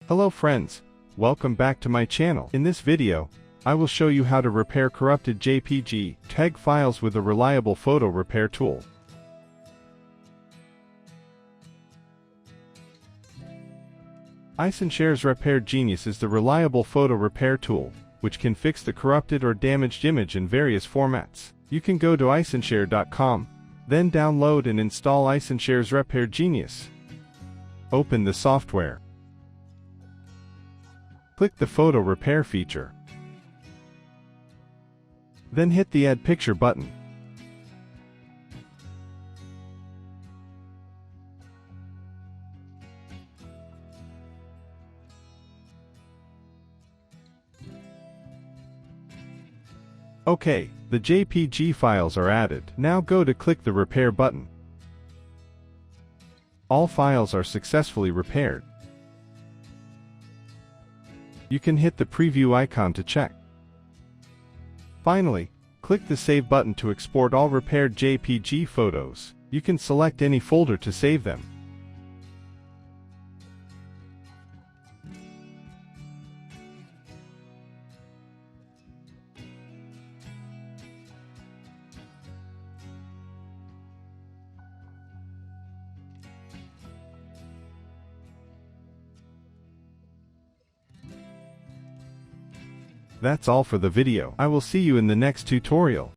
Hello friends, welcome back to my channel. In this video, I will show you how to repair corrupted JPG files with a reliable photo repair tool. iSunshare's XRepair Genius is the reliable photo repair tool, which can fix the corrupted or damaged image in various formats. You can go to iSunshare.com, then download and install iSunshare's XRepair Genius. Open the software. Click the photo repair feature. Then hit the Add Picture button. OK, the JPG files are added. Now go to click the Repair button. All files are successfully repaired. You can hit the preview icon to check. Finally, click the Save button to export all repaired JPG photos. You can select any folder to save them. That's all for the video. I will see you in the next tutorial.